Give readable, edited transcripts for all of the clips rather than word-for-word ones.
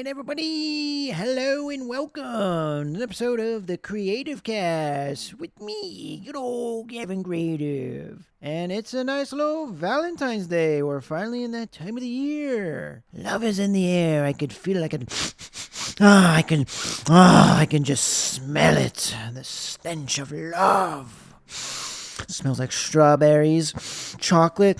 everybody? Hello and welcome to an episode of the Creative Cast with me, good old Gavin Creative. And it's a nice little Valentine's Day. We're finally in that time of the year. Love is in the air. I could feel it. I can just smell it. The stench of love. It smells like strawberries, chocolate,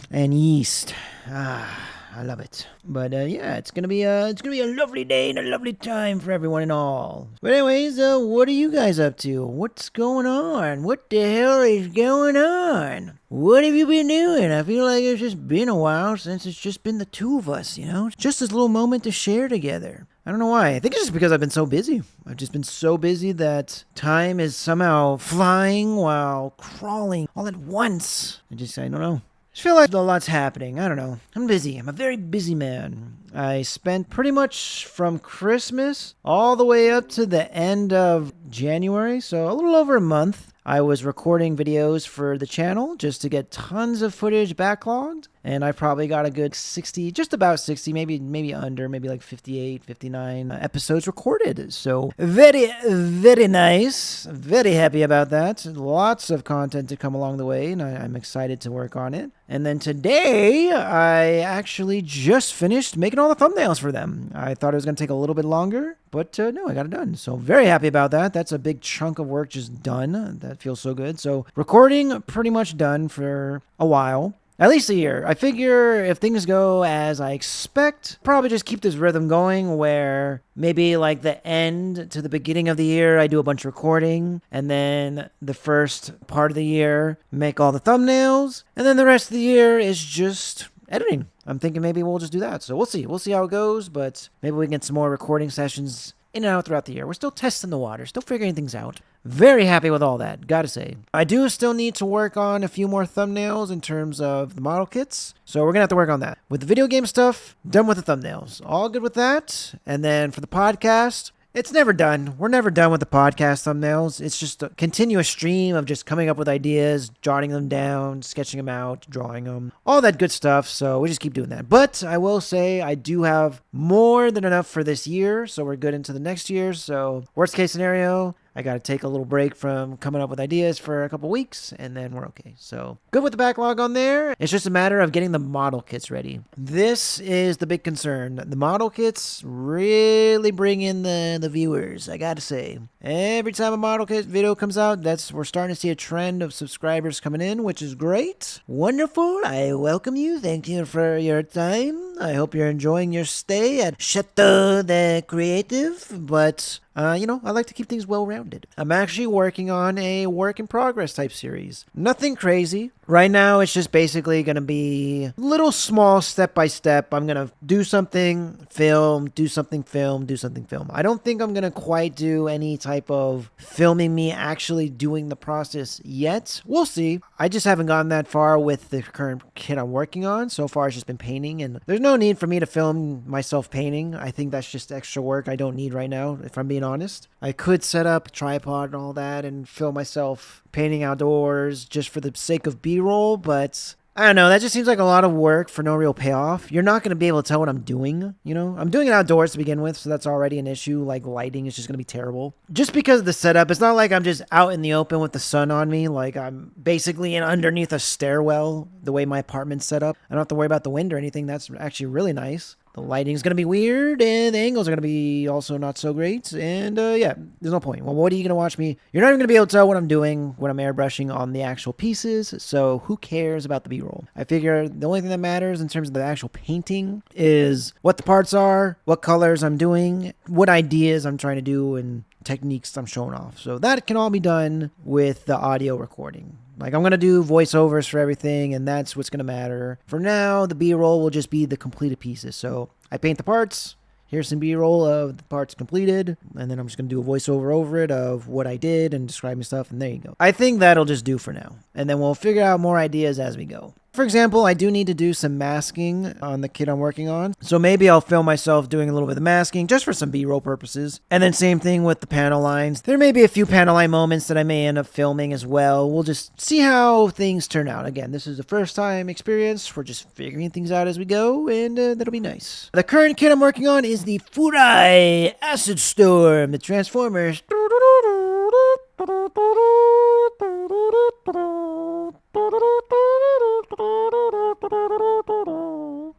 and yeast. I love it. But yeah, it's gonna be a lovely day and a lovely time for everyone and all. But anyways, what are you guys up to? What's going on? What the hell is going on? What have you been doing? I feel like it's just been a while since it's just been the two of us, Just this little moment to share together. I don't know why. I think it's just because I've been so busy. I've just been so busy that time is somehow flying while crawling all at once. I don't know. I feel like a lot's happening. I don't know. I'm busy. I'm a very busy man. I spent pretty much from Christmas all the way up to the end of January, so a little over a month. I was recording videos for the channel just to get tons of footage backlogged. And I probably got a good 60, just about 60, maybe under, maybe like 58, 59 episodes recorded. So very, very nice. Very happy about that. Lots of content to come along the way, and I'm excited to work on it. And then today, I actually just finished making all the thumbnails for them. I thought it was going to take a little bit longer, but no, I got it done. So very happy about that. That's a big chunk of work just done. That feels so good. So recording pretty much done for a while. At least a year. I figure if things go as I expect, probably just keep this rhythm going where maybe like the end to the beginning of the year, I do a bunch of recording, and then the first part of the year, make all the thumbnails, and then the rest of the year is just editing. I'm thinking maybe we'll just do that. So we'll see. We'll see how it goes, but maybe we can get some more recording sessions in and out throughout the year. We're still testing the water, still figuring things out. Very happy with all that, gotta say. I do still need to work on a few more thumbnails in terms of the model kits, so we're gonna have to work on that. With the video game stuff, done with the thumbnails. All good with that. And then for the podcast, it's never done. We're never done with the podcast thumbnails. It's just a continuous stream of just coming up with ideas, jotting them down, sketching them out, drawing them, all that good stuff. So we just keep doing that. But I will say I do have more than enough for this year, so we're good into the next year. So worst case scenario, I got to take a little break from coming up with ideas for a couple weeks, and then we're okay. So good with the backlog on there. It's just a matter of getting the model kits ready. This is the big concern. The model kits really bring in the viewers, I got to say. Every time a model kit video comes out, we're starting to see a trend of subscribers coming in, which is great. Wonderful. I welcome you. Thank you for your time. I hope you're enjoying your stay at Chateau de Creative, but I like to keep things well-rounded. I'm actually working on a work-in-progress type series. Nothing crazy. Right now, it's just basically going to be little small step-by-step. I'm going to do something, film, do something, film, do something, film. I don't think I'm going to quite do any type of filming me actually doing the process yet. We'll see. I just haven't gotten that far with the current kit I'm working on. So far, it's just been painting, and there's no need for me to film myself painting. I think that's just extra work I don't need right now, if I'm being honest. I could set up a tripod and all that and film myself painting outdoors just for the sake of B-roll, but I don't know, that just seems like a lot of work for no real payoff. You're not going to be able to tell what I'm doing, I'm doing it outdoors to begin with, so that's already an issue. Like, lighting is just going to be terrible. Just because of the setup, it's not like I'm just out in the open with the sun on me. Like, I'm basically underneath a stairwell, the way my apartment's set up. I don't have to worry about the wind or anything. That's actually really nice. The lighting's going to be weird, and the angles are going to be also not so great, and yeah, there's no point. Well, what are you going to watch me? You're not even going to be able to tell what I'm doing when I'm airbrushing on the actual pieces, so who cares about the B-roll? I figure the only thing that matters in terms of the actual painting is what the parts are, what colors I'm doing, what ideas I'm trying to do, and techniques I'm showing off. So that can all be done with the audio recording. Like, I'm going to do voiceovers for everything, and that's what's going to matter. For now, the B-roll will just be the completed pieces. So I paint the parts. Here's some B-roll of the parts completed, and then I'm just going to do a voiceover over it of what I did and describing stuff, and there you go. I think that'll just do for now, and then we'll figure out more ideas as we go. For example, I do need to do some masking on the kit I'm working on. So maybe I'll film myself doing a little bit of masking just for some B-roll purposes. And then same thing with the panel lines. There may be a few panel line moments that I may end up filming as well. We'll just see how things turn out. Again, this is the first time experience. We're just figuring things out as we go, and that'll be nice. The current kit I'm working on is the Furai Acid Storm, the Transformers.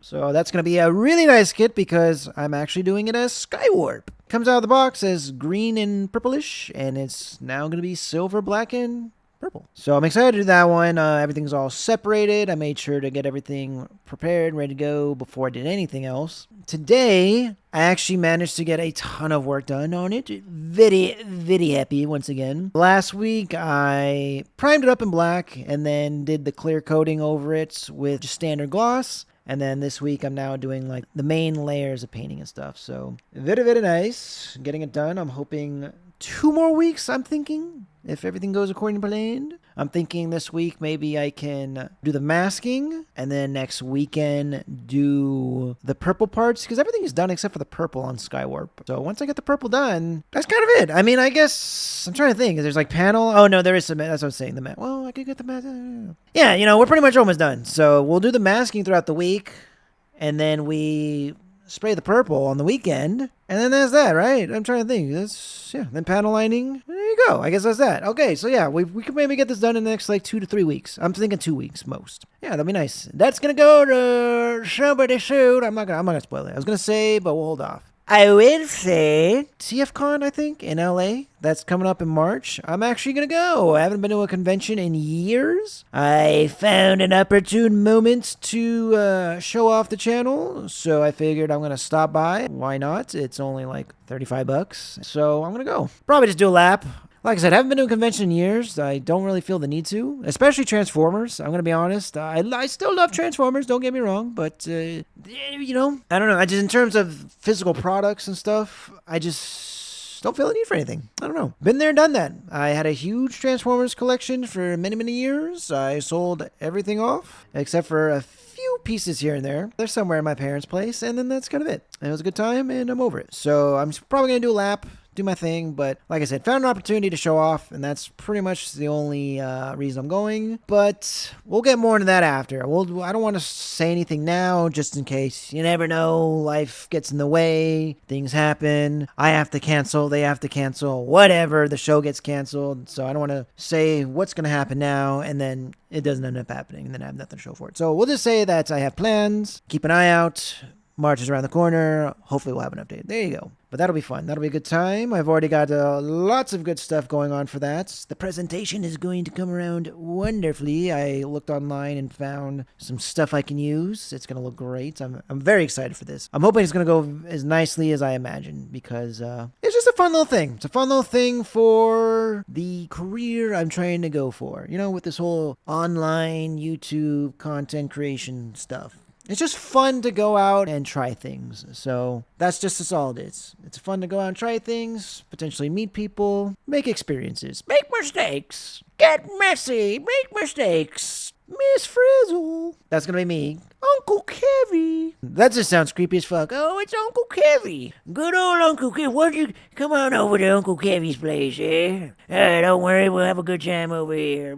So that's going to be a really nice kit because I'm actually doing it as Skywarp. Comes out of the box as green and purplish, and it's now going to be silver, black, and purple. So I'm excited to do that one. Everything's all separated. I made sure to get everything prepared, ready to go before I did anything else. Today, I actually managed to get a ton of work done on it. Very, very happy once again. Last week, I primed it up in black and then did the clear coating over it with just standard gloss. And then this week, I'm now doing like the main layers of painting and stuff. So very, very nice. Getting it done. I'm hoping 2 more weeks, I'm thinking, if everything goes according to plan. I'm thinking this week maybe I can do the masking and then next weekend do the purple parts because everything is done except for the purple on Skywarp. So once I get the purple done, that's kind of it. I mean, I guess I'm trying to think. There's like panel. Oh, no, there is some. That's what I'm saying. The mat. Well, I could get the mat. Yeah, you know, we're pretty much almost done. So we'll do the masking throughout the week and then we spray the purple on the weekend, and then that's that, right? I'm trying to think. That's, yeah, then panel lining. There you go. I guess that's that. Okay, so yeah, we could maybe get this done in the next, like, 2 to 3 weeks. I'm thinking 2 weeks, most. Yeah, that'll be nice. That's gonna go to somebody soon. I'm not gonna spoil it. I was gonna say, but we'll hold off. I will say TFCon, I think, in LA. That's coming up in March. I'm actually going to go. I haven't been to a convention in years. I found an opportune moment to show off the channel, so I figured I'm going to stop by. Why not? It's only like $35, so I'm going to go. Probably just do a lap. Like I said, I haven't been to a convention in years. I don't really feel the need to, especially Transformers. I'm going to be honest. I still love Transformers, don't get me wrong, but, you know, I don't know. I just, in terms of physical products and stuff, I just don't feel the need for anything. I don't know. Been there, done that. I had a huge Transformers collection for many, many years. I sold everything off, except for a few pieces here and there. They're somewhere in my parents' place, and then that's kind of it. It was a good time, and I'm over it. So I'm probably going to do a lap, do my thing, but like I said, found an opportunity to show off, and that's pretty much the only reason I'm going, but we'll get more into that after. I don't want to say anything now, just in case. You never know, life gets in the way, things happen, I have to cancel, they have to cancel, whatever, the show gets canceled, so I don't want to say what's going to happen now, and then it doesn't end up happening, and then I have nothing to show for it. So we'll just say that I have plans, keep an eye out, March is around the corner, hopefully we'll have an update. There you go. But that'll be fun. That'll be a good time. I've already got lots of good stuff going on for that. The presentation is going to come around wonderfully. I looked online and found some stuff I can use. It's going to look great. I'm very excited for this. I'm hoping it's going to go as nicely as I imagined because it's just a fun little thing. It's a fun little thing for the career I'm trying to go for. You know, with this whole online YouTube content creation stuff. It's just fun to go out and try things. So that's all it is. It's fun to go out and try things, potentially meet people, make experiences, make mistakes, get messy, make mistakes. Miss Frizzle. That's going to be me. Uncle Kevy. That just sounds creepy as fuck. Oh, it's Uncle Kevy. Good old Uncle Kevy. Why don't you come on over to Uncle Kevy's place, eh? Don't worry, we'll have a good time over here.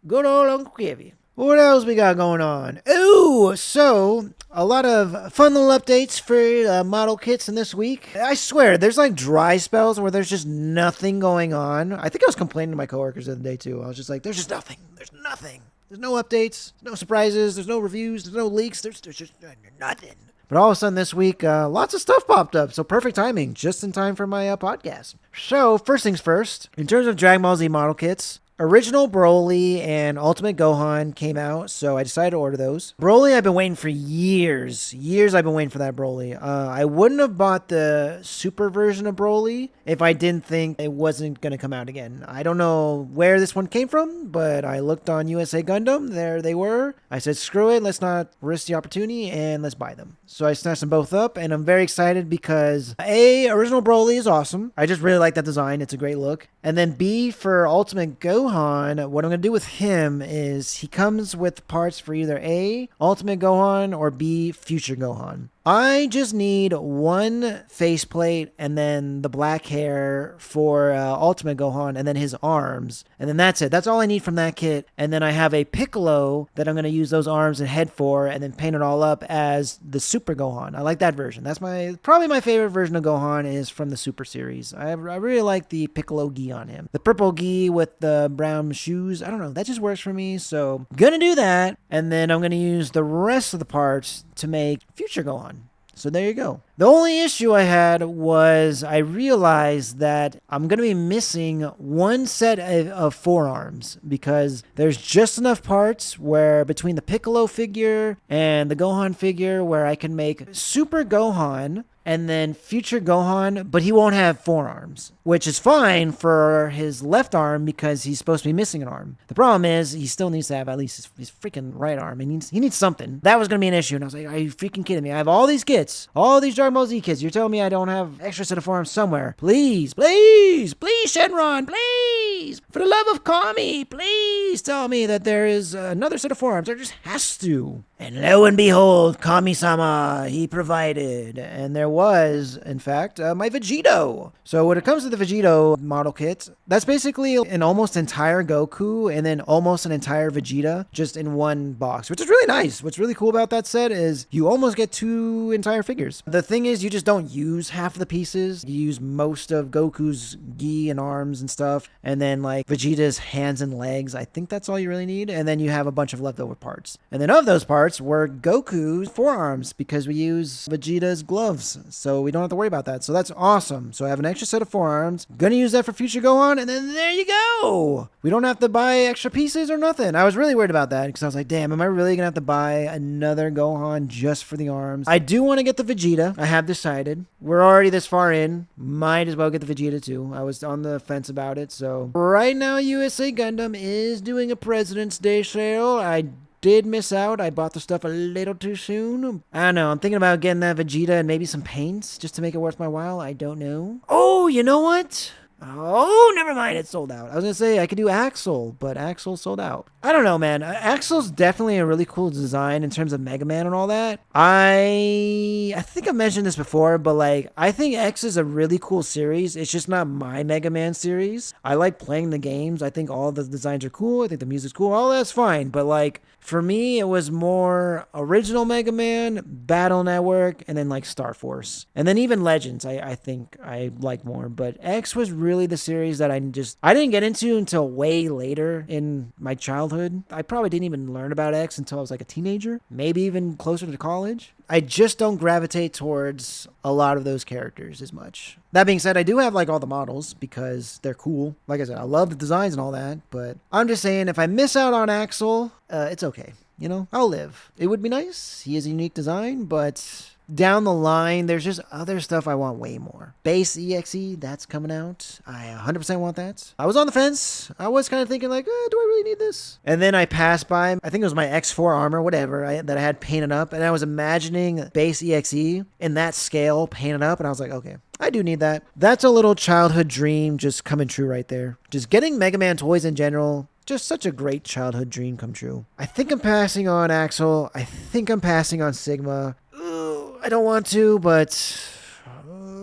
Good old Uncle Kevy. What else we got going on? Ooh, so a lot of fun little updates for model kits in this week. I swear, there's like dry spells where there's just nothing going on. I think I was complaining to my coworkers the other day too. I was just like, there's just nothing. There's nothing. There's no updates, no surprises, there's no reviews, there's no leaks, there's just nothing. But all of a sudden this week, lots of stuff popped up. So perfect timing, just in time for my podcast. So first things first, in terms of Dragon Ball Z model kits, Original Broly and Ultimate Gohan came out, so I decided to order those. Broly, I've been waiting for years. I've been waiting for that Broly. I wouldn't have bought the super version of Broly if I didn't think it wasn't going to come out again. I don't know where this one came from, but I looked on USA Gundam. There they were. I said, screw it. Let's not risk the opportunity, and let's buy them. So I snatched them both up, and I'm very excited because A, Original Broly is awesome. I just really like that design. It's a great look. And then B, for Ultimate Gohan, Gohan, what I'm going to do with him is he comes with parts for either A, Ultimate Gohan, or B, Future Gohan. I just need one faceplate and then the black hair for Ultimate Gohan and then his arms. And then that's it. That's all I need from that kit. And then I have a Piccolo that I'm going to use those arms and head for and then paint it all up as the Super Gohan. I like that version. That's probably my favorite version of Gohan is from the Super series. I really like the Piccolo gi on him. The purple gi with the brown shoes. I don't know. That just works for me. So gonna do that. And then I'm going to use the rest of the parts to make Future Gohan. So there you go. The only issue I had was I realized that I'm going to be missing one set of forearms because there's just enough parts where between the Piccolo figure and the Gohan figure where I can make Super Gohan and then Future Gohan, but he won't have forearms, which is fine for his left arm because he's supposed to be missing an arm. The problem is he still needs to have at least his freaking right arm. He needs something. That was going to be an issue, and I was like, are you freaking kidding me? I have all these kits, all these Dragon Ball Z kits. You're telling me I don't have extra set of forearms somewhere? Please, please, please, Shenron, please, for the love of Kami, please tell me that there is another set of forearms. There just has to. And lo and behold, Kami-sama, he provided. And there was, in fact, my Vegito. So when it comes to the Vegito model kit, that's basically an almost entire Goku and then almost an entire Vegeta just in one box, which is really nice. What's really cool about that set is you almost get 2 entire figures. The thing is, you just don't use half of the pieces. You use most of Goku's gi and arms and stuff. And then like Vegeta's hands and legs. I think that's all you really need. And then you have a bunch of leftover parts. And then of those parts were Goku's forearms because we use Vegeta's gloves. So we don't have to worry about that. So that's awesome. So I have an extra set of forearms. Gonna use that for Future Gohan. And then there you go. We don't have to buy extra pieces or nothing. I was really worried about that because I was like, damn, am I really gonna have to buy another Gohan just for the arms? I do want to get the Vegeta. I have decided. We're already this far in. Might as well get the Vegeta too. I was on the fence about it. So right now, USA Gundam is doing a President's Day sale. I did miss out. I bought the stuff a little too soon. I don't know. I'm thinking about getting that Vegeta and maybe some paints just to make it worth my while. I don't know. Oh, you know what? Oh, never mind. It's sold out. I was going to say I could do Axel, but Axel sold out. I don't know, man. Axel's definitely a really cool design in terms of Mega Man and all that. I think I've mentioned this before, but like I think X is a really cool series. It's just not my Mega Man series. I like playing the games. I think all the designs are cool. I think the music's cool. All that's fine. But like for me, it was more original Mega Man, Battle Network, and then like Star Force. And then even Legends, I think I like more. But X was really the series that I didn't get into until way later in my childhood. I probably didn't even learn about X until I was like a teenager, maybe even closer to college. I just don't gravitate towards a lot of those characters as much. That being said, I do have like all the models because they're cool. Like I said, I love the designs and all that, but I'm just saying if I miss out on Axel, it's okay. You know, I'll live. It would be nice. He has a unique design, but down the line, there's just other stuff I want way more. Base EXE, that's coming out. I 100% want that. I was on the fence. I was kind of thinking like, do I really need this? And then I passed by, I think it was my X4 armor, whatever, that I had painted up. And I was imagining Base EXE in that scale painted up. And I was like, okay, I do need that. That's a little childhood dream just coming true right there. Just getting Mega Man toys in general. Just such a great childhood dream come true. I think I'm passing on Axel. I think I'm passing on Sigma. I don't want to, but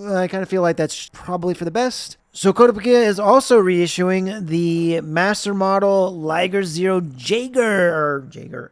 I kind of feel like that's probably for the best. So Kotobukiya is also reissuing the Master Model Liger Zero Jaeger, the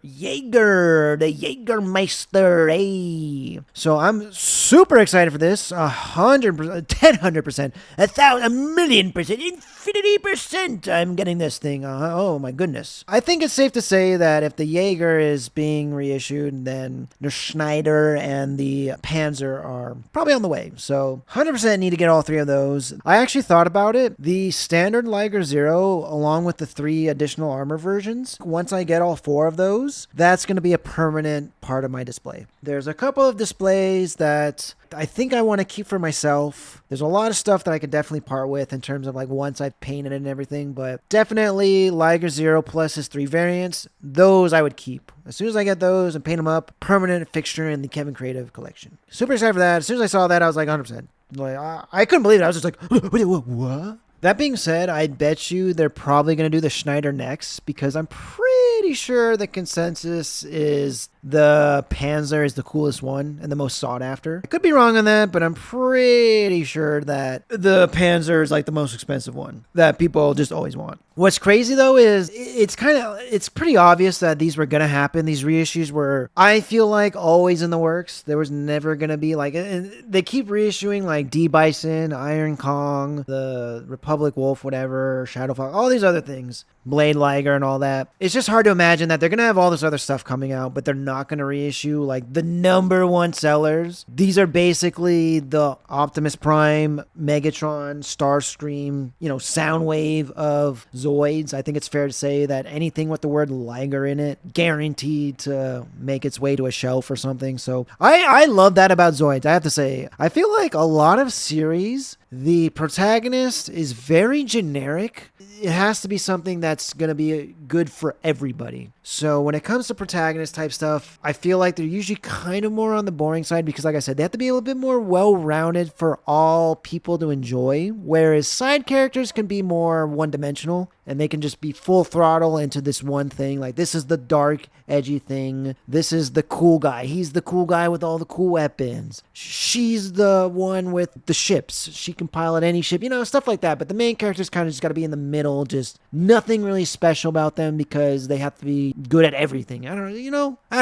Jaegermeister, hey. So I'm super excited for this, 100%, 1,000%, 1,000,000,000%, infinity%. I'm getting this thing. Oh my goodness. I think it's safe to say that if the Jaeger is being reissued, then the Schneider and the Panzer are probably on the way. So 100% need to get all 3 of those. I actually thought about it. The standard Liger Zero, along with the 3 additional armor versions, once I get all 4 of those, that's going to be a permanent part of my display. There's a couple of displays that I think I want to keep for myself. There's a lot of stuff that I could definitely part with in terms of like once I've painted it and everything, but definitely Liger Zero plus his 3 variants, those I would keep. As soon as I get those and paint them up, permanent fixture in the Kevin Kreative collection. Super excited for that. As soon as I saw that, I was like 100%. Like I couldn't believe it. I was just like, what? That being said, I bet you they're probably going to do the Schneider next because I'm pretty sure the consensus is the Panzer is the coolest one and the most sought after. I could be wrong on that, but I'm pretty sure that the Panzer is like the most expensive one that people just always want. What's crazy though is it's pretty obvious that these were going to happen. These reissues were, I feel like, always in the works. There was never going to be like, and they keep reissuing like D Bison, Iron Kong, the Republic Wolf, whatever, Shadow Fox, all these other things, Blade Liger and all that. It's just hard to imagine that they're going to have all this other stuff coming out, but they're not going to reissue like the number one sellers. These are basically the Optimus Prime, Megatron, Starscream, Soundwave of Zoids. I think it's fair to say that anything with the word Liger in it, guaranteed to make its way to a shelf or something. So I love that about Zoids. I have to say, I feel like a lot of series, the protagonist is very generic. It has to be something that's going to be good for everybody. So when it comes to protagonist type stuff, I feel like they're usually kind of more on the boring side because, like I said, they have to be a little bit more well-rounded for all people to enjoy, whereas side characters can be more one-dimensional and they can just be full throttle into this one thing. Like, this is the dark, edgy thing. This is the cool guy. He's the cool guy with all the cool weapons. She's the one with the ships. She can pilot any ship, stuff like that. But the main characters kind of just got to be in the middle, just nothing really special about them because they have to be good at everything. I don't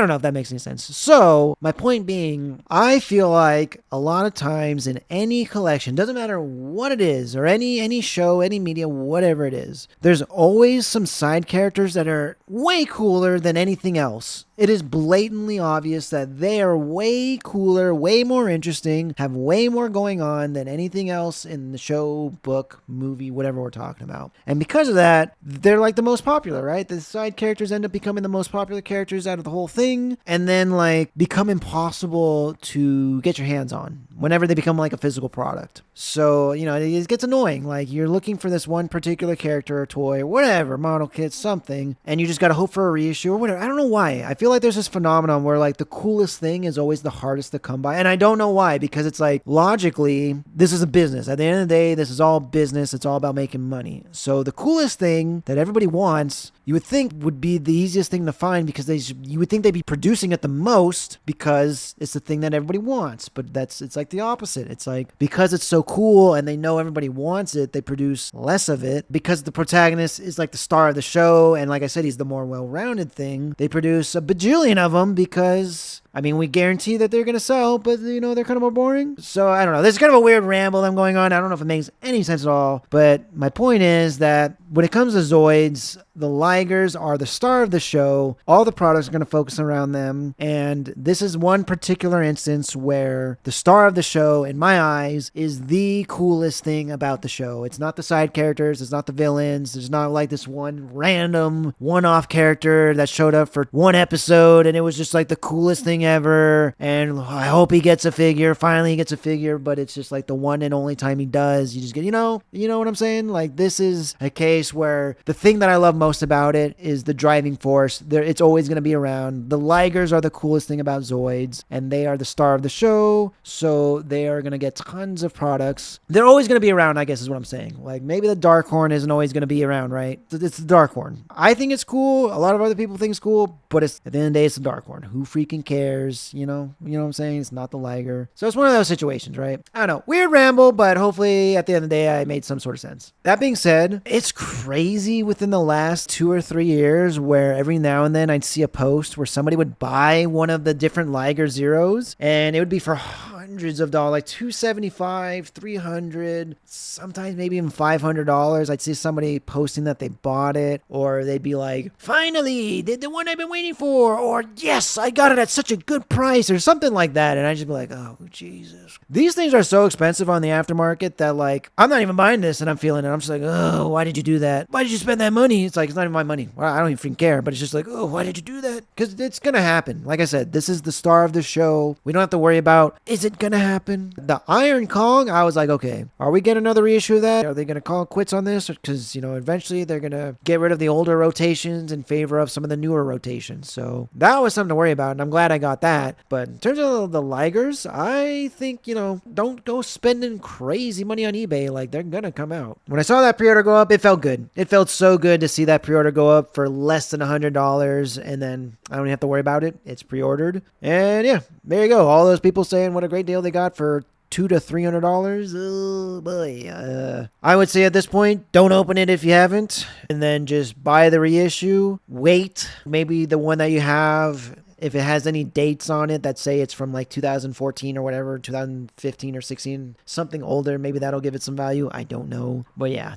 know if that makes any sense. So my point being, I feel like a lot of times in any collection, doesn't matter what it is or any show, any media, whatever it is, there's always some side characters that are way cooler than anything else. It is blatantly obvious that they are way cooler, way more interesting, have way more going on than anything else in the show, book, movie, whatever we're talking about. And because of that, they're like the most popular, right? The side characters end up becoming the most popular characters out of the whole thing, and then like become impossible to get your hands on whenever they become like a physical product. So, it gets annoying. Like, you're looking for this one particular character or toy, whatever, model kit, something, and you just got to hope for a reissue or whatever. I don't know why. I feel like there's this phenomenon where like the coolest thing is always the hardest to come by. And I don't know why, because it's like logically, this is a business. At the end of the day, this is all business. It's all about making money. So the coolest thing that everybody wants, you would think would be the easiest thing to find because you would think they'd be producing it the most because it's the thing that everybody wants. But it's like the opposite. It's like because it's so cool and they know everybody wants it, they produce less of it. Because the protagonist is like the star of the show and like I said, he's the more well-rounded thing, they produce a bajillion of them because we guarantee that they're going to sell, but, they're kind of more boring. So, I don't know. This is kind of a weird ramble I'm going on. I don't know if it makes any sense at all. But my point is that when it comes to Zoids, the Ligers are the star of the show. All the products are going to focus around them. And this is one particular instance where the star of the show, in my eyes, is the coolest thing about the show. It's not the side characters. It's not the villains. There's not like this one random one-off character that showed up for one episode and it was just like the coolest thing ever, and I hope he gets a figure. Finally, he gets a figure, but it's just like the one and only time he does. You just get, you know what I'm saying? Like, this is a case where the thing that I love most about it is the driving force. It's always going to be around. The Ligers are the coolest thing about Zoids, and they are the star of the show, so they are going to get tons of products. They're always going to be around, I guess is what I'm saying. Like, maybe the Dark Horn isn't always going to be around, right? It's the Dark Horn. I think it's cool. A lot of other people think it's cool, but at the end of the day, it's the Dark Horn. Who freaking cares? You know what I'm saying? It's not the Liger. So it's one of those situations, right? I don't know. Weird ramble, but hopefully at the end of the day, I made some sort of sense. That being said, it's crazy within the last 2 or 3 years where every now and then I'd see a post where somebody would buy one of the different Liger Zeros and it would be for hundreds of dollars, like $275, $300, sometimes maybe even $500. I'd see somebody posting that they bought it, or they'd be like, finally, the one I've been waiting for, or yes, I got it at such a good price, or something like that. And I'd just be like, oh, Jesus. These things are so expensive on the aftermarket that, like, I'm not even buying this and I'm feeling it. I'm just like, oh, why did you do that? Why did you spend that money? It's like, it's not even my money. Well, I don't even freaking care, but it's just like, oh, why did you do that? Because it's going to happen. Like I said, this is the star of the show. We don't have to worry about, is it not gonna happen. The Iron Kong, I was like, okay, are we getting another reissue of that? Are they gonna call quits on this? Because, eventually they're gonna get rid of the older rotations in favor of some of the newer rotations. So that was something to worry about, and I'm glad I got that. But in terms of the Ligers, I think, don't go spending crazy money on eBay. Like, they're gonna come out. When I saw that pre-order go up, it felt good. It felt so good to see that pre-order go up for less than $100, and then I don't even have to worry about it. It's pre-ordered. And yeah, there you go. All those people saying what a great deal they got for $200 to $300. Oh boy. I would say at this point, don't open it if you haven't, and then just buy the reissue. Wait, maybe the one that you have, if it has any dates on it that say it's from like 2014 or whatever, 2015 or 16, something older, maybe that'll give it some value. I don't know. But yeah,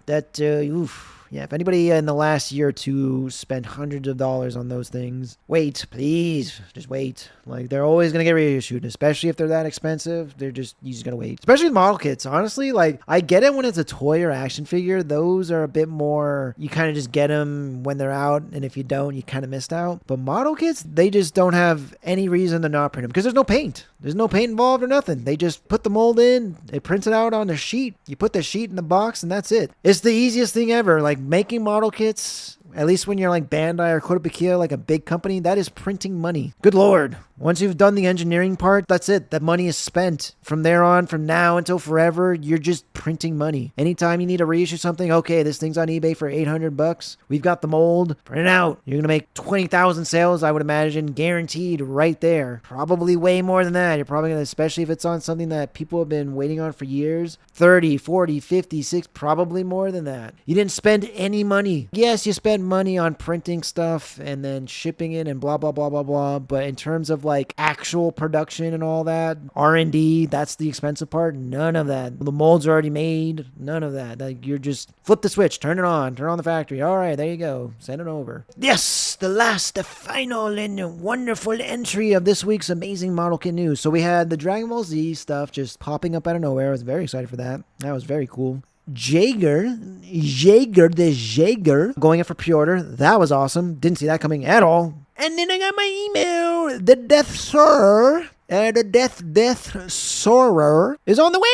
yeah, if anybody in the last year or two spent hundreds of dollars on those things, wait, please, just wait. Like, they're always going to get reissued, especially if they're that expensive. You just got to wait. Especially with model kits, honestly. Like, I get it when it's a toy or action figure. Those are a bit more, you kind of just get them when they're out, and if you don't, you kind of missed out. But model kits, they just don't have any reason to not print them because there's no paint. There's no paint involved or nothing. They just put the mold in, they print it out on the sheet. You put the sheet in the box, and that's it. It's the easiest thing ever. Like, making model kits, at least when you're like Bandai or Kotobukiya, like a big company, that is printing money. Good Lord. Once you've done the engineering part, that's it. That money is spent. From there on, from now until forever, you're just printing money. Anytime you need to reissue something, okay, this thing's on eBay for $800. We've got the mold. Print it out. You're going to make 20,000 sales, I would imagine, guaranteed right there. Probably way more than that. You're probably going to, especially if it's on something that people have been waiting on for years, 30, 40, 50, 60, probably more than that. You didn't spend any money. Yes, you spent money on printing stuff and then shipping it and blah, blah, blah, blah, blah. But in terms of like actual production and all that, R&D, that's the expensive part. None of that. The mold's already made. None of that. Like, you're just flip the switch, turn on the factory. All right, there you go. Send it over. Yes, the final and wonderful entry of this week's amazing model kit news. So we had the Dragon Ball Z stuff just popping up out of nowhere. I was very excited for that. That was very cool. Jaeger, going in for pre-order. That was awesome. Didn't see that coming at all. And then I got my email. The Death Soarer, Death Soarer is on the way.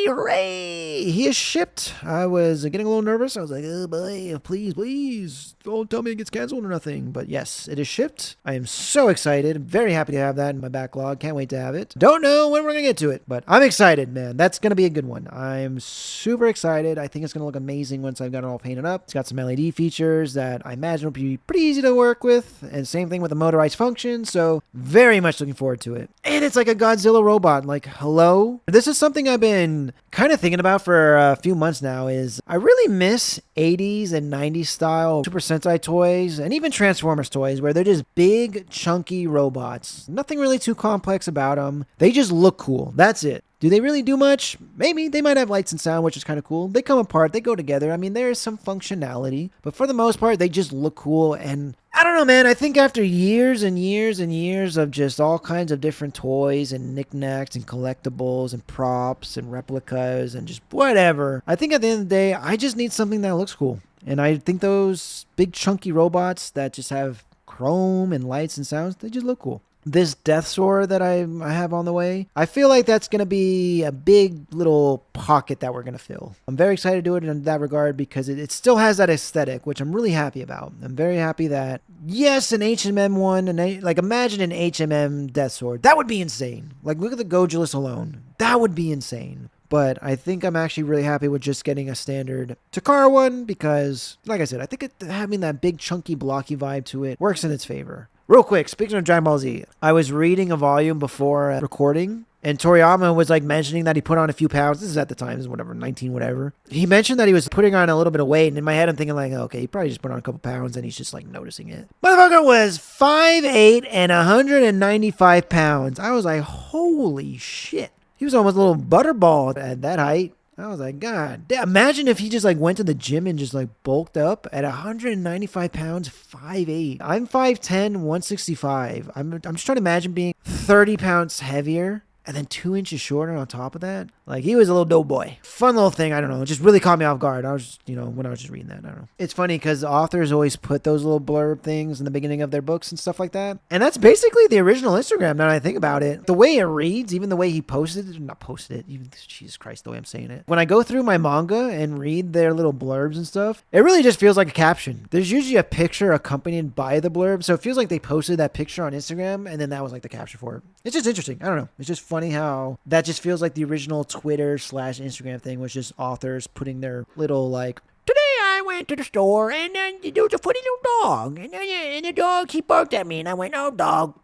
Hooray! He is shipped. I was getting a little nervous. I was like, oh boy, please, don't tell me it gets canceled or nothing. But yes, it is shipped. I am so excited. Very happy to have that in my backlog. Can't wait to have it. Don't know when we're going to get to it, but I'm excited, man. That's going to be a good one. I'm super excited. I think it's going to look amazing once I've got it all painted up. It's got some LED features that I imagine will be pretty easy to work with. And same thing with the motorized function. So very much looking forward to it. And it's like a Godzilla robot. Like, hello? This is something I've been kind of thinking about for a few months now. Is I really miss 80s and 90s style Super Sentai toys and even Transformers toys where they're just big, chunky robots. Nothing really too complex about them. They just look cool. That's it. Do they really do much? Maybe. They might have lights and sound, which is kind of cool. They come apart. They go together. I mean, there is some functionality. But for the most part, they just look cool. And I don't know, man. I think after years and years and years of just all kinds of different toys and knickknacks and collectibles and props and replicas and just whatever, I think at the end of the day, I just need something that looks cool. And I think those big chunky robots that just have chrome and lights and sounds, they just look cool. This Death Soarer that I have on the way, I feel like that's going to be a big little pocket that we're going to fill. I'm very excited to do it in that regard because it still has that aesthetic, which I'm really happy about. I'm very happy that, yes, an H&M one, and like imagine an H&M Death Sword. That would be insane. Like, look at the Gojulus alone. That would be insane. But I think I'm actually really happy with just getting a standard Takara one because, like I said, I think having that big, chunky, blocky vibe to it works in its favor. Real quick, speaking of Dragon Ball Z, I was reading a volume before recording, and Toriyama was like mentioning that he put on a few pounds. This is at the time, this is whatever, 19, whatever. He mentioned that he was putting on a little bit of weight, and in my head I'm thinking like, okay, he probably just put on a couple pounds, and he's just like noticing it. Motherfucker was 5'8" and 195 pounds. I was like, holy shit. He was almost a little butterball at that height. I was like, God damn. Imagine if he just like went to the gym and just like bulked up at 195 pounds, 5'8". I'm 5'10", 165. I'm just trying to imagine being 30 pounds heavier and then 2 inches shorter on top of that. Like, he was a little dope boy. Fun little thing. I don't know. It just really caught me off guard. I was, when I was just reading that, I don't know. It's funny because authors always put those little blurb things in the beginning of their books and stuff like that. And that's basically the original Instagram now that I think about it. The way it reads, even the way he not posted it, even, Jesus Christ, the way I'm saying it. When I go through my manga and read their little blurbs and stuff, it really just feels like a caption. There's usually a picture accompanied by the blurb. So it feels like they posted that picture on Instagram and then that was like the caption for it. It's just interesting. I don't know. It's just funny how that just feels like the original Twitter/Instagram thing was just authors putting their little like, today I went to the store and there was a funny little dog and the dog, he barked at me and I went, oh dog,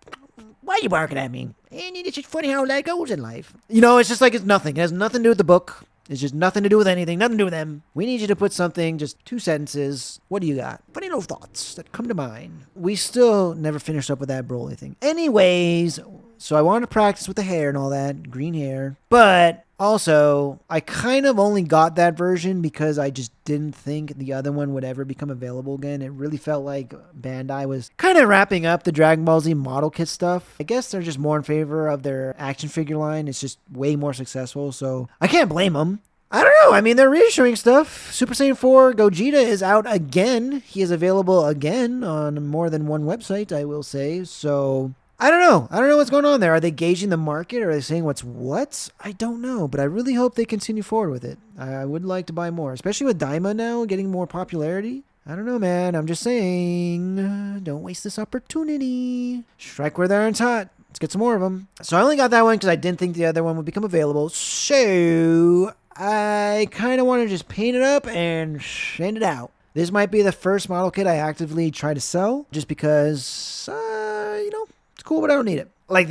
why are you barking at me? And it's just funny how that goes in life. It's just like it's nothing. It has nothing to do with the book. It's just nothing to do with anything. Nothing to do with them. We need you to put something, just 2 sentences. What do you got? Funny little thoughts that come to mind. We still never finished up with that Broly thing. Anyways, so I wanted to practice with the hair and all that. Green hair. But also, I kind of only got that version because I just didn't think the other one would ever become available again. It really felt like Bandai was kind of wrapping up the Dragon Ball Z model kit stuff. I guess they're just more in favor of their action figure line. It's just way more successful, so I can't blame them. I don't know. I mean, they're reissuing stuff. Super Saiyan 4 Gogeta is out again. He is available again on more than one website, I will say. So I don't know. I don't know what's going on there. Are they gauging the market? Or are they saying what's what? I don't know, but I really hope they continue forward with it. I would like to buy more, especially with Daima now getting more popularity. I don't know, man. I'm just saying, don't waste this opportunity. Strike where the iron's hot. Let's get some more of them. So I only got that one because I didn't think the other one would become available. So I kind of want to just paint it up and send it out. This might be the first model kit I actively try to sell just because, it's cool, but I don't need it. I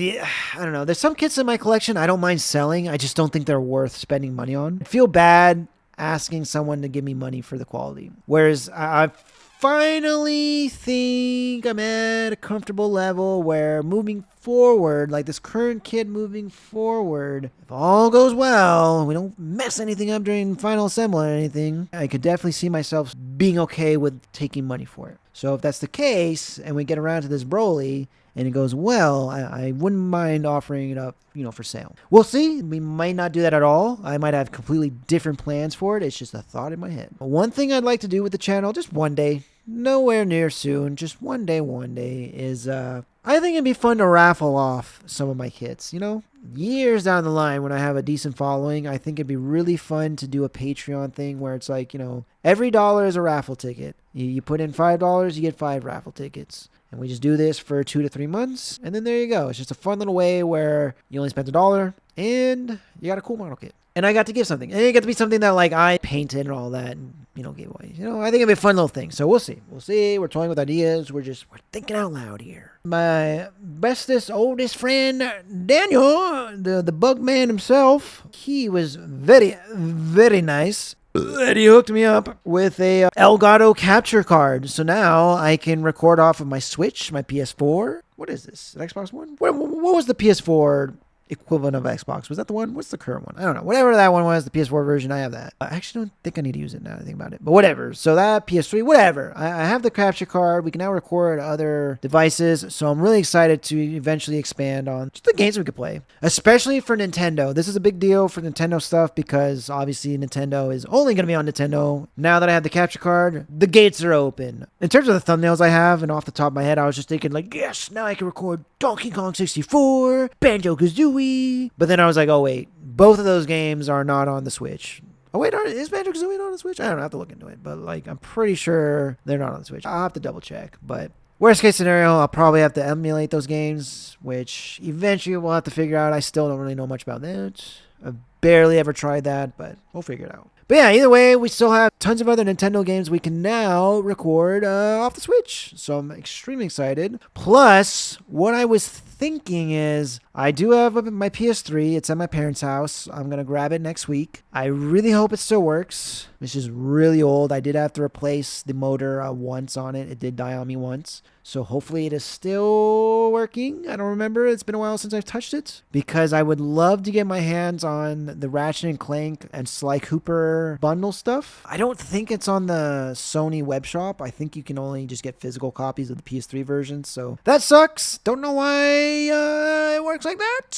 don't know. There's some kits in my collection I don't mind selling. I just don't think they're worth spending money on. I feel bad asking someone to give me money for the quality. Whereas I finally think I'm at a comfortable level where moving forward, like this current kit moving forward, if all goes well, we don't mess anything up during final assembly or anything, I could definitely see myself being okay with taking money for it. So if that's the case and we get around to this Broly and it goes well, I wouldn't mind offering it up, for sale. We'll see. We might not do that at all. I might have completely different plans for it. It's just a thought in my head. One thing I'd like to do with the channel, just one day, nowhere near soon, just one day is, I think it'd be fun to raffle off some of my kits, Years down the line when I have a decent following, I think it'd be really fun to do a Patreon thing where it's like, every dollar is a raffle ticket. You put in $5, you get 5 raffle tickets. And we just do this for 2 to 3 months. And then there you go. It's just a fun little way where you only spent $1 and you got a cool model kit. And I got to give something. And it got to be something that like I painted and all that and, gave away. I think it'd be a fun little thing. So we'll see. We'll see. We're toying with ideas. We're thinking out loud here. My bestest, oldest friend, Daniel, the bug man himself, he was very, very nice. And he hooked me up with a Elgato capture card. So now I can record off of my Switch, my PS4. What is this? An Xbox One? What was the PS4 equivalent of Xbox? Was that the one? What's the current one? I don't know. Whatever that one was, the PS4 version, I have that. I actually don't think I need to use it now that I think about it. But whatever. So that PS3, whatever. I have the capture card. We can now record other devices. So I'm really excited to eventually expand on just the games we could play. Especially for Nintendo. This is a big deal for Nintendo stuff because obviously Nintendo is only going to be on Nintendo. Now that I have the capture card, the gates are open. In terms of the thumbnails I have, and off the top of my head, I was just thinking like, yes, now I can record Donkey Kong 64, Banjo-Kazooie. But then I was like, oh wait, both of those games are not on the Switch. Oh wait, is Banjo-Kazooie on the Switch? I don't know, I have to look into it. But like, I'm pretty sure they're not on the Switch. I'll have to double check. But worst case scenario, I'll probably have to emulate those games, which eventually we'll have to figure out. I still don't really know much about that. I've barely ever tried that, but we'll figure it out. But yeah, either way, we still have tons of other Nintendo games we can now record off the Switch. So I'm extremely excited. Plus, what I was thinking is I do have my PS3. It's at my parents' house. I'm going to grab it next week. I really hope it still works. It's just really old. I did have to replace the motor once on it. It did die on me once. So hopefully it is still working. I don't remember. It's been a while since I've touched it. Because I would love to get my hands on the Ratchet & Clank and Sly Cooper bundle stuff. I don't think it's on the Sony web shop. I think you can only just get physical copies of the PS3 version. So that sucks. Don't know why it works like that.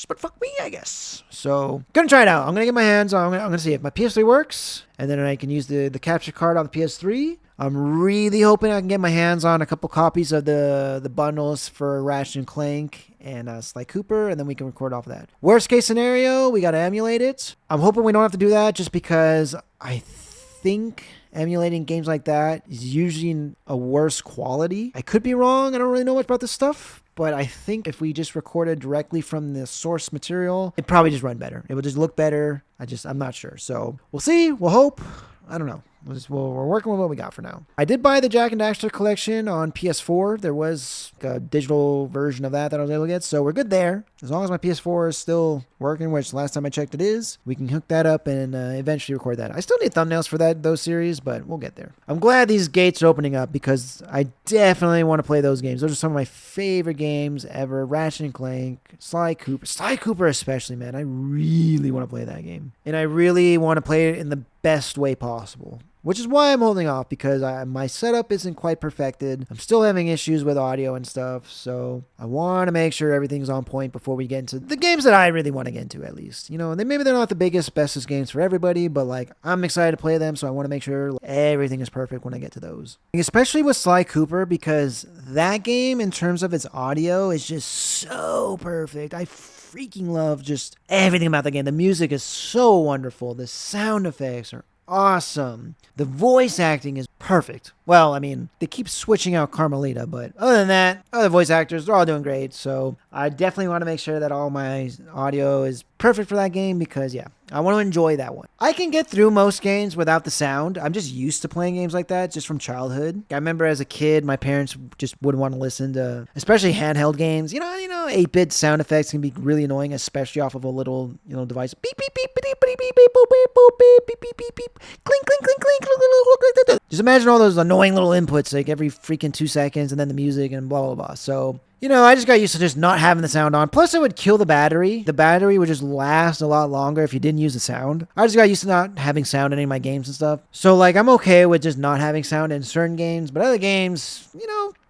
guess. But fuck me, I guess. So, gonna try it out. I'm gonna get my hands on. I'm gonna see if my PS3 works, and then I can use the capture card on the PS3. I'm really hoping I can get my hands on a couple copies of the bundles for Ratchet and Clank and Sly Cooper, and then we can record off of that. Worst case scenario, we gotta emulate it. I'm hoping we don't have to do that, just because I think emulating games like that is usually a worse quality. I could be wrong. I don't really know much about this stuff, but I think if we just recorded directly from the source material, it'd probably just run better. It would just look better. I'm not sure. So we'll see. We'll hope. I don't know. We're working with what we got for now. I did buy the Jak and Daxter collection on PS4. There was a digital version of that I was able to get, so we're good there. As long as my PS4 is still working, which last time I checked it is, we can hook that up and eventually record that. I still need thumbnails for those series, but we'll get there. I'm glad these gates are opening up because I definitely want to play those games. Those are some of my favorite games ever. Ratchet and Clank, Sly Cooper especially, man. I really want to play that game. And I really want to play it in the best way possible. Which is why I'm holding off, because my setup isn't quite perfected. I'm still having issues with audio and stuff, so I want to make sure everything's on point before we get into the games that I really want to get into, at least. You know, maybe they're not the biggest, bestest games for everybody, but like, I'm excited to play them, so I want to make sure everything is perfect when I get to those. Especially with Sly Cooper, because that game, in terms of its audio, is just so perfect. I freaking love just everything about the game. The music is so wonderful. The sound effects are awesome. The voice acting is perfect. Well, I mean, they keep switching out Carmelita, but other than that, other voice actors, they're all doing great. So I definitely want to make sure that all my audio is perfect for that game because, yeah, I want to enjoy that one. I can get through most games without the sound. I'm just used to playing games like that just from childhood. I remember as a kid, my parents just wouldn't want to listen to, especially handheld games. You know, 8-bit sound effects can be really annoying, especially off of a little, device. Beep, beep, beep, beep, beep, beep, beep, beep, boop, beep, boop, beep, beep, beep, beep, beep. Clink, clink, clink, clink. Just imagine all those annoying little inputs, like every freaking 2 seconds, and then the music and blah, blah, blah. So, I just got used to just not having the sound on. Plus, it would kill the battery. The battery would just last a lot longer if you didn't use the sound. I just got used to not having sound in any of my games and stuff. So, like, I'm okay with just not having sound in certain games, but other games,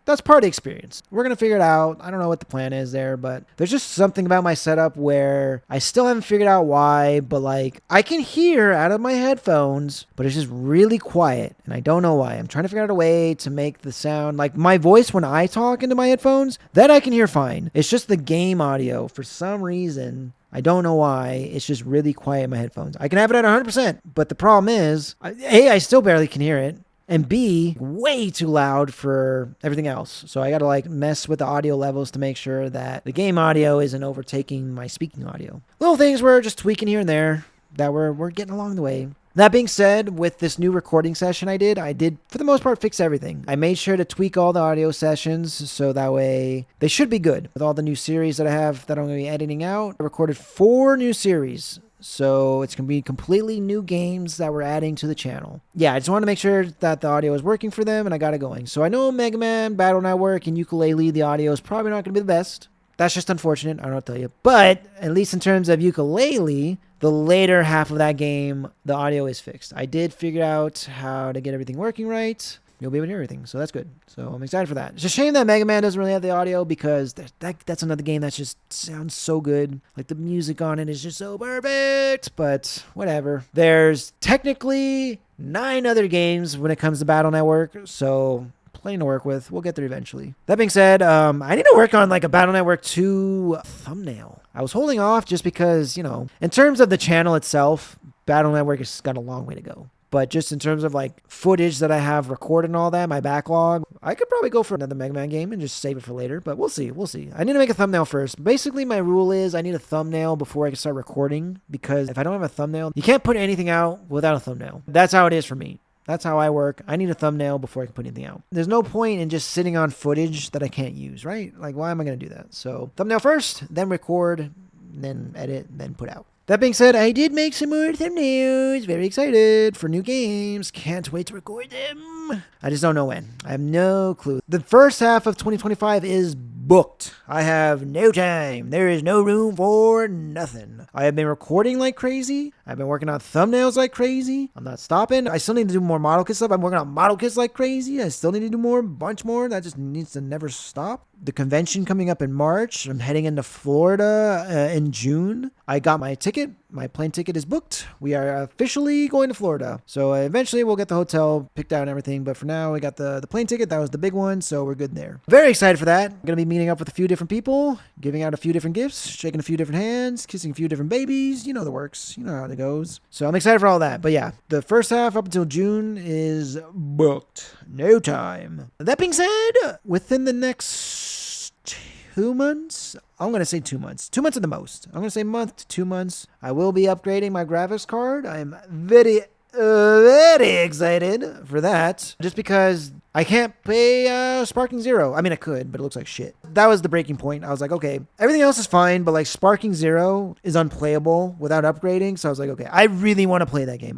that's part of the experience. We're going to figure it out. I don't know what the plan is there, but there's just something about my setup where I still haven't figured out why, but like I can hear out of my headphones, but it's just really quiet and I don't know why. I'm trying to figure out a way to make the sound, like my voice when I talk into my headphones, that I can hear fine. It's just the game audio. For some reason, I don't know why. It's just really quiet in my headphones. I can have it at 100%, but the problem is, A, I still barely can hear it. And B, way too loud for everything else. So I got to mess with the audio levels to make sure that the game audio isn't overtaking my speaking audio. Little things we're just tweaking here and there that we're getting along the way. That being said, with this new recording session I did for the most part fix everything. I made sure to tweak all the audio sessions so that way they should be good. With all the new series that I have that I'm going to be editing out, I recorded 4 new series. So it's going to be completely new games that we're adding to the channel. Yeah, I just want to make sure that the audio is working for them and I got it going. So I know Mega Man, Battle Network, and Yooka-Laylee, the audio is probably not going to be the best. That's just unfortunate, I don't know what to tell you. But at least in terms of Yooka-Laylee, the later half of that game, the audio is fixed. I did figure out how to get everything working right. You'll be able to hear everything, so that's good. So I'm excited for that. It's a shame that Mega Man doesn't really have the audio because that's another game that just sounds so good. Like the music on it is just so perfect, but whatever. There's technically 9 other games when it comes to Battle Network, so plenty to work with. We'll get there eventually. That being said, I need to work on a Battle Network 2 thumbnail. I was holding off just because, in terms of the channel itself, Battle Network has got a long way to go. But just in terms of footage that I have recorded and all that, my backlog, I could probably go for another Mega Man game and just save it for later. But we'll see. We'll see. I need to make a thumbnail first. Basically, my rule is I need a thumbnail before I can start recording. Because if I don't have a thumbnail, you can't put anything out without a thumbnail. That's how it is for me. That's how I work. I need a thumbnail before I can put anything out. There's no point in just sitting on footage that I can't use, right? Why am I going to do that? So thumbnail first, then record, then edit, then put out. That being said, I did make some more thumbnails. Very excited for new games. Can't wait to record them. I just don't know when. I have no clue. The first half of 2025 is booked. I have no time. There is no room for nothing. I have been recording like crazy. I've been working on thumbnails like crazy. I'm not stopping. I still need to do more model kit stuff. I'm working on model kits like crazy. I still need to do more, bunch more. That just needs to never stop. The convention coming up in March. I'm heading into Florida in June. I got my ticket. My plane ticket is booked. We are officially going to Florida. So eventually we'll get the hotel picked out and everything. But for now, we got the plane ticket. That was the big one. So we're good there. Very excited for that. I'm going to be meeting up with a few different people, giving out a few different gifts, shaking a few different hands, kissing a few different babies. You know the works. You know how it goes. So I'm excited for all that. But yeah, the first half up until June is booked. No time. That being said, within the next 2 months, I'm going to say 2 months. 2 months at the most. I'm going to say month to 2 months. I will be upgrading my graphics card. I'm very excited for that. Just because I can't play Sparking Zero. I mean, I could, but it looks like shit. That was the breaking point. I was like, okay, everything else is fine, but like Sparking Zero is unplayable without upgrading. So I was like, okay, I really want to play that game.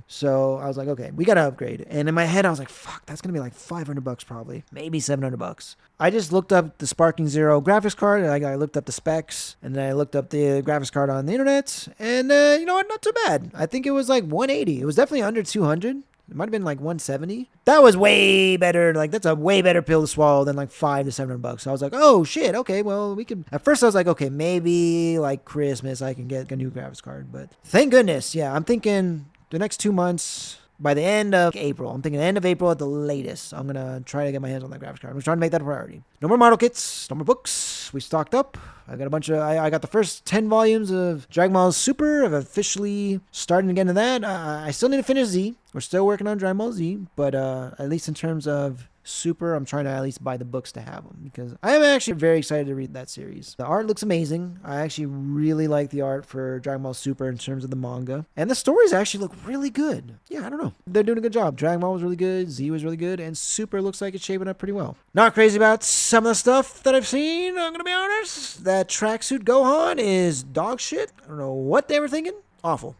So I was like, okay, we got to upgrade. And in my head, I was like, fuck, that's going to be like $500 probably. Maybe $700. I just looked up the Sparking Zero graphics card, and I looked up the specs, and then I looked up the graphics card on the internet, and you know what, not too bad. I think it was like 180. It was definitely under 200. It might have been like 170. That was way better. Like, that's a way better pill to swallow than like $500 to $700. So I was like, oh shit, okay, well, we could. At first I was like, okay, maybe like Christmas I can get a new graphics card. But thank goodness, yeah, I'm thinking the next 2 months. By the end of April. I'm thinking the end of April at the latest. I'm going to try to get my hands on that graphics card. I'm trying to make that a priority. No more model kits. No more books. We stocked up. I got a bunch of... I got the first 10 volumes of Dragon Ball Super. I've officially started to get into that. I still need to finish Z. We're still working on Dragon Ball Z. But at least in terms of Super, I'm trying to at least buy the books to have them, because I am actually very excited to read that series. The art looks amazing. I actually really like the art for Dragon Ball Super in terms of the manga, and the stories actually look really good. Yeah, I don't know, they're doing a good job. Dragon Ball was really good, Z was really good, and Super looks like it's shaping up pretty well. Not crazy about some of the stuff that I've seen, I'm gonna be honest. That tracksuit Gohan is dog shit. I don't know what they were thinking. Awful.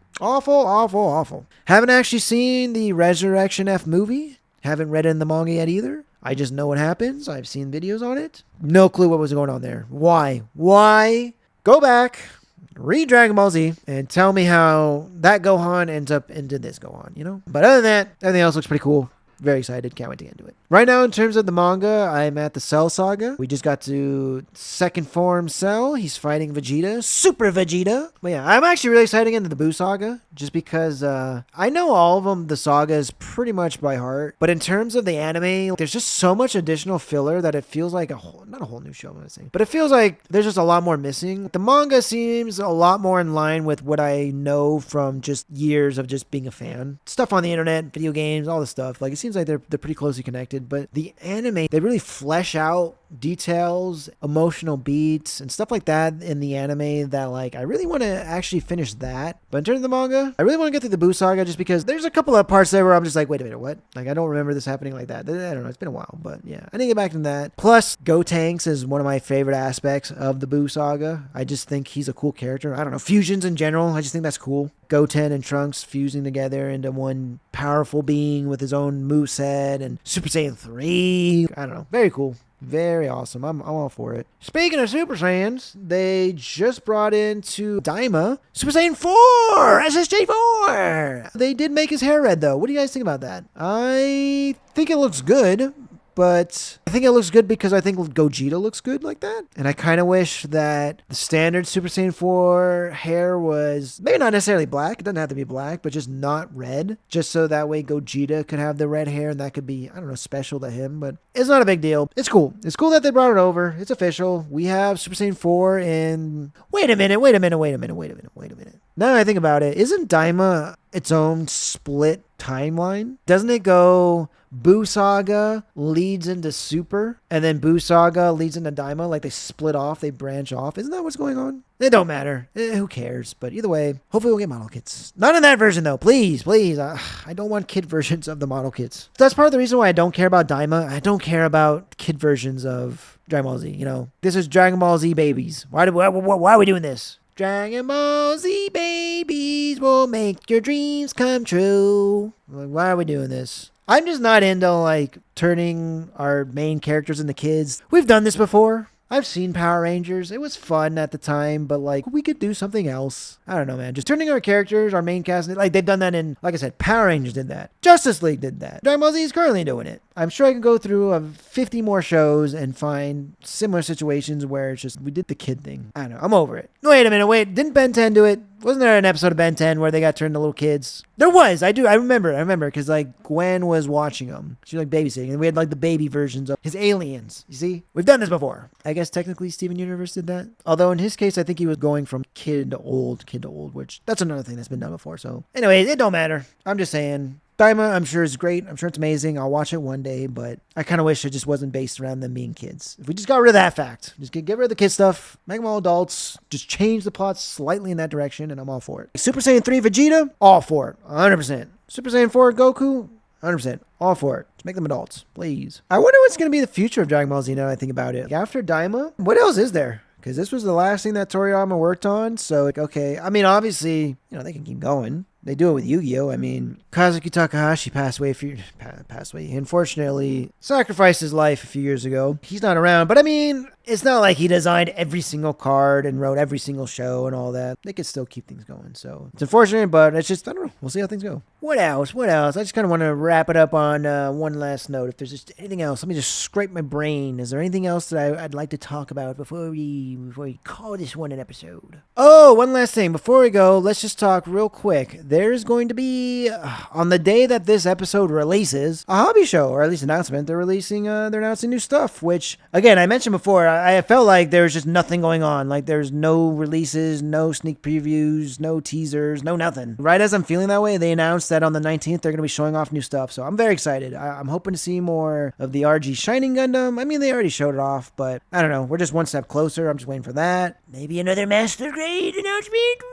Haven't actually seen the Resurrection F movie. Haven't read it in the manga yet either. I just know what happens. I've seen videos on it. No clue what was going on there. Why? Go back, read Dragon Ball Z, and tell me how that Gohan ends up into this Gohan, you know? But other than that, everything else looks pretty cool. Very excited. Can't wait to get into it. Right now, in terms of the manga, I'm at the Cell Saga. We just got to second form Cell. He's fighting Vegeta. Super Vegeta. But yeah, I'm actually really excited to get into the Buu Saga. Just because I know all of them, the sagas, pretty much by heart. But in terms of the anime, there's just so much additional filler that it feels like not a whole new show, I'm going to say. But it feels like there's just a lot more missing. The manga seems a lot more in line with what I know from just years of just being a fan. Stuff on the internet, video games, all this stuff. Like, it seems like they're pretty closely connected. But the anime, they really flesh out details, emotional beats, and stuff like that in the anime that, like, I really want to actually finish that. But in terms of the manga, I really want to get through the Buu Saga just because there's a couple of parts there where I'm just like, wait a minute, what? Like, I don't remember this happening like that. I don't know. It's been a while, but yeah. I need to get back to that. Plus, Gotenks is one of my favorite aspects of the Buu Saga. I just think he's a cool character. I don't know. Fusions in general, I just think that's cool. Goten and Trunks fusing together into one powerful being with his own moveset and Super Saiyan 3. I don't know. Very cool. Very awesome. I'm all for it. Speaking of Super Saiyans, they just brought into Daima Super Saiyan 4! SSJ 4! They did make his hair red, though. What do you guys think about that? I think it looks good. But I think it looks good because I think Gogeta looks good like that. And I kind of wish that the standard Super Saiyan 4 hair was maybe not necessarily black. It doesn't have to be black, but just not red. Just so that way Gogeta could have the red hair and that could be, I don't know, special to him. But it's not a big deal. It's cool. It's cool that they brought it over. It's official. We have Super Saiyan 4 in... Wait a minute. Now that I think about it, isn't Daima its own split timeline? Doesn't it go... Buu Saga leads into Super, and then Buu Saga leads into Daima, like they split off, they branch off. Isn't that what's going on? It don't matter. Who cares? But either way, hopefully we'll get model kits. Not in that version, though. Please. I don't want kid versions of the model kits. That's part of the reason why I don't care about Daima. I don't care about kid versions of Dragon Ball Z. You know, this is Dragon Ball Z babies. Why are we doing this? Dragon Ball Z babies will make your dreams come true. Like, why are we doing this? I'm just not into, like, turning our main characters into kids. We've done this before. I've seen Power Rangers. It was fun at the time, but like we could do something else. I don't know, man. Just turning our characters, our main cast, like they've done that in, like I said, Power Rangers did that. Justice League did that. Dragon Ball Z is currently doing it. I'm sure I can go through 50 more shows and find similar situations where it's just, we did the kid thing. I don't know. I'm over it. Wait a minute. Didn't Ben 10 do it? Wasn't there an episode of Ben 10 where they got turned to little kids? There was. I remember. Because, like, Gwen was watching them. She was, like, babysitting. And we had, like, the baby versions of his aliens. You see? We've done this before. I guess, technically, Steven Universe did that. Although, in his case, I think he was going from kid to old, which that's another thing that's been done before. So, anyways, it don't matter. I'm just saying. Daima, I'm sure is great. I'm sure it's amazing. I'll watch it one day, but I kind of wish it just wasn't based around them being kids. If we just got rid of that fact, just get rid of the kid stuff, make them all adults, just change the plot slightly in that direction, and I'm all for it. Super Saiyan 3 Vegeta, all for it, 100%. Super Saiyan 4 Goku, 100%. All for it. Just make them adults, please. I wonder what's going to be the future of Dragon Ball Z now that I think about it. After Daima, what else is there? Because this was the last thing that Toriyama worked on, so, like, okay. I mean, obviously, they can keep going. They do it with Yu-Gi-Oh! I mean, Kazuki Takahashi passed away. He unfortunately sacrificed his life a few years ago. He's not around, but I mean, it's not like he designed every single card and wrote every single show and all that. They could still keep things going, so it's unfortunate, but it's just, I don't know. We'll see how things go. What else? I just kind of want to wrap it up on one last note. If there's just anything else, let me just scrape my brain. Is there anything else that I'd like to talk about before we call this one an episode? Oh, one last thing. Before we go, let's just talk real quick. There's going to be, on the day that this episode releases, a hobby show, or at least announcement. They're announcing new stuff, which, again, I mentioned before, I felt like there was just nothing going on. Like, there's no releases, no sneak previews, no teasers, no nothing. Right as I'm feeling that way, they announced that on the 19th, they're going to be showing off new stuff. So I'm very excited. I'm hoping to see more of the RG Shining Gundam. I mean, they already showed it off, but I don't know. We're just one step closer. I'm just waiting for that. Maybe another Master Grade announcement.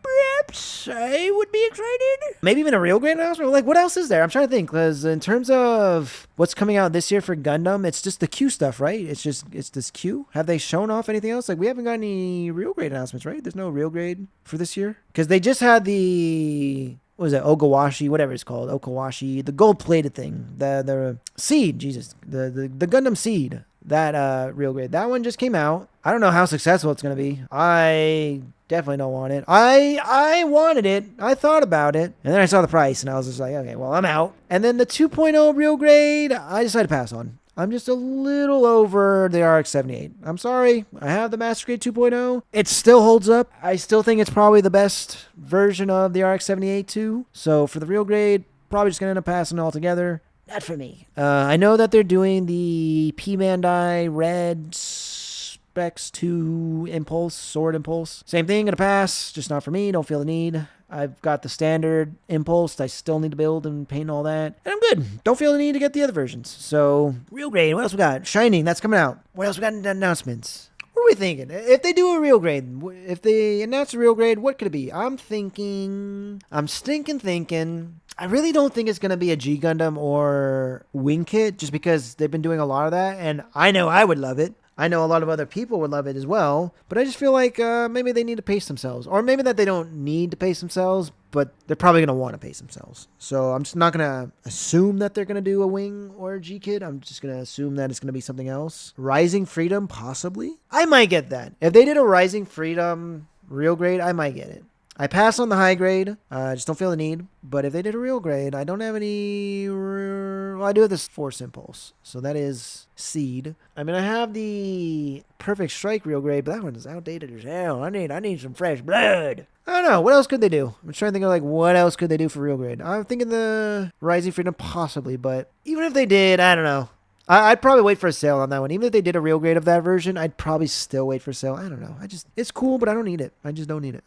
Perhaps I would be excited. Maybe even a real great announcement. Like, what else is there? I'm trying to think, because in terms of what's coming out this year for Gundam, it's just the Q stuff, right? It's this Q. Have they shown off anything else? Like, we haven't got any real grade announcements, right? There's no real grade for this year, because they just had the, what was it, Ogawashi, whatever it's called, Okawashi, the gold-plated thing, the seed, Jesus, the Gundam seed, that real grade. That one just came out. I don't know how successful it's going to be. I definitely don't want it. I wanted it. I thought about it. And then I saw the price, and I was just like, okay, well, I'm out. And then the 2.0 real grade, I decided to pass on. I'm just a little over the RX-78. I'm sorry. I have the Master Grade 2.0. It still holds up. I still think it's probably the best version of the RX-78 too. So for the real grade, probably just going to end up passing altogether. Not for me. I know that they're doing the P-Bandai Red Specs 2 Impulse, Sword Impulse. Same thing, gonna pass, just not for me, don't feel the need. I've got the standard Impulse I still need to build and paint and all that. And I'm good. Don't feel the need to get the other versions. So, real grade, what else we got? Shining, that's coming out. What else we got in announcements? What are we thinking? If they do a real grade, if they announce a real grade, what could it be? I'm thinking, I really don't think it's going to be a G Gundam or Wing Kit, just because they've been doing a lot of that, and I know I would love it. I know a lot of other people would love it as well, but I just feel like maybe they need to pace themselves. Or maybe that they don't need to pace themselves, but they're probably going to want to pace themselves. So I'm just not going to assume that they're going to do a Wing or a G Kit. I'm just going to assume that it's going to be something else. Rising Freedom, possibly. I might get that. If they did a Rising Freedom real grade, I might get it. I pass on the high grade. I just don't feel the need. But if they did a real grade, I don't have any... Well, I do have this Force Impulse. So that is Seed. I mean, I have the Perfect Strike real grade, but that one is outdated as hell. I need some fresh blood. I don't know. What else could they do? I'm trying to think of, like, what else could they do for real grade? I'm thinking the Rising Freedom possibly, but even if they did, I don't know. I'd probably wait for a sale on that one. Even if they did a real grade of that version, I'd probably still wait for a sale. I don't know. It's cool, but I don't need it. I just don't need it.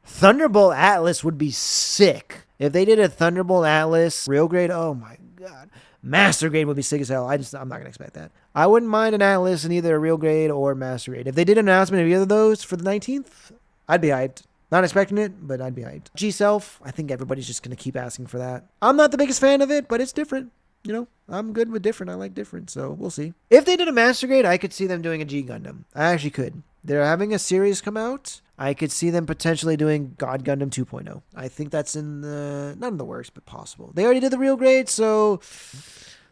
Thunderbolt Atlas would be sick. If they did a Thunderbolt Atlas real grade, oh my god. Master grade would be sick as hell. I'm not going to expect that. I wouldn't mind an Atlas in either a real grade or master grade. If they did an announcement of either of those for the 19th, I'd be hyped. Not expecting it, but I'd be hyped. G-Self, I think everybody's just going to keep asking for that. I'm not the biggest fan of it, but it's different. You know, I'm good with different. I like different, so we'll see. If they did a Master Grade, I could see them doing a G Gundam. I actually could. They're having a series come out. I could see them potentially doing God Gundam 2.0. I think that's not in the works, but possible. They already did the real grade, so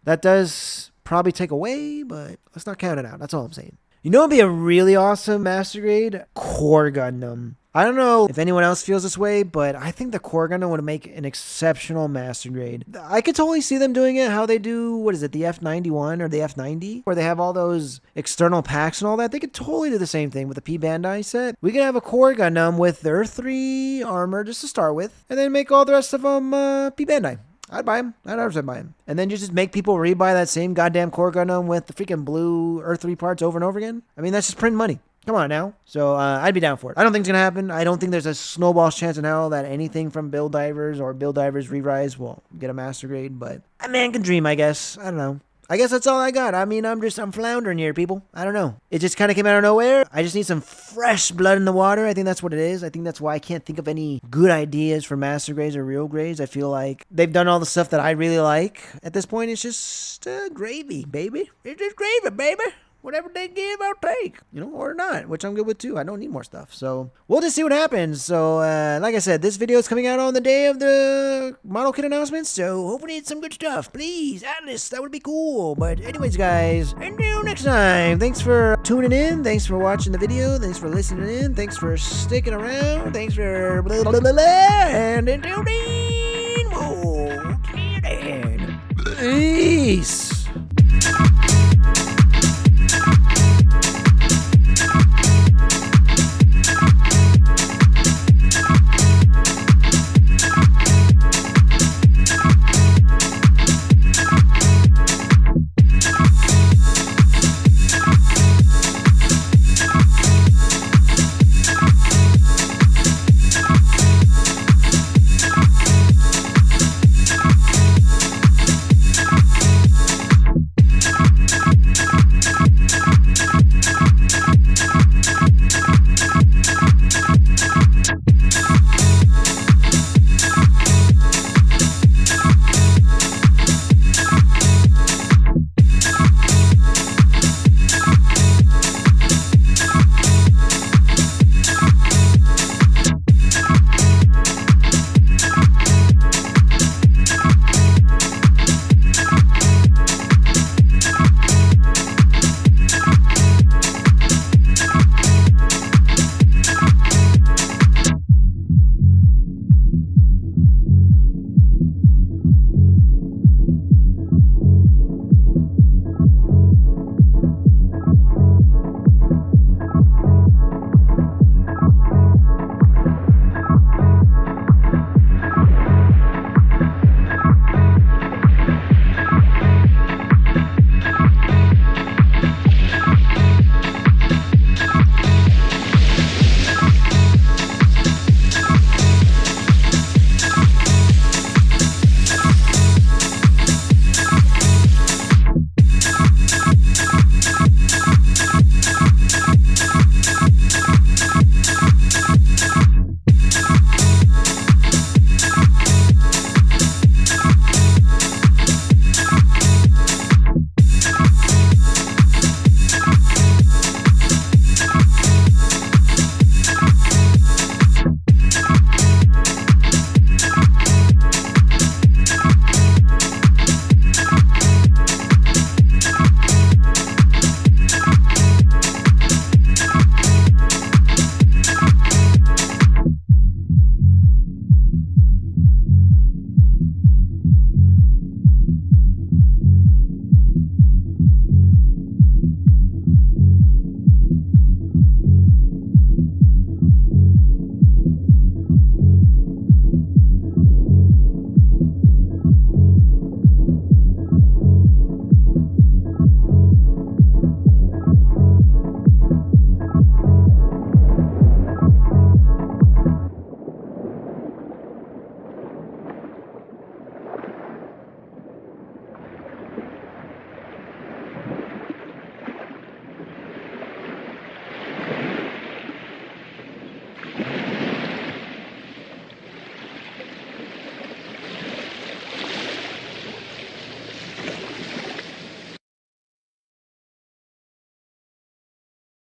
that does probably take away, but let's not count it out. That's all I'm saying. You know, it'd be a really awesome master grade? Core Gundam. I don't know if anyone else feels this way, but I think the Core Gundam would make an exceptional master grade. I could totally see them doing it how they do, what is it, the F91 or the F90? Where they have all those external packs and all that. They could totally do the same thing with the P Bandai set. We could have a Core Gundam with their 3 armor just to start with, and then make all the rest of them P Bandai. I'd buy him. I'd 100% buy him. And then just make people rebuy that same goddamn Core Gundam with the freaking blue Earth 3 parts over and over again. I mean, that's just printing money. Come on now. So I'd be down for it. I don't think it's going to happen. I don't think there's a snowball's chance in hell that anything from Build Divers or Build Divers Re-Rise will get a master grade. But a man can dream, I guess. I don't know. I guess that's all I got. I mean, I'm floundering here, people. I don't know. It just kind of came out of nowhere. I just need some fresh blood in the water. I think that's what it is. I think that's why I can't think of any good ideas for master grades or real grades. I feel like they've done all the stuff that I really like. At this point, it's just gravy, baby. It's just gravy, baby. Whatever they give, I'll take, or not, which I'm good with too. I don't need more stuff. So we'll just see what happens. So like I said, this video is coming out on the day of the model kit announcements. So hopefully it's some good stuff. Please, Atlas, that would be cool. But anyways, guys, until next time, thanks for tuning in. Thanks for watching the video. Thanks for listening in. Thanks for sticking around. Thanks for blah, blah, blah, blah. And until then, we'll see you then. Peace.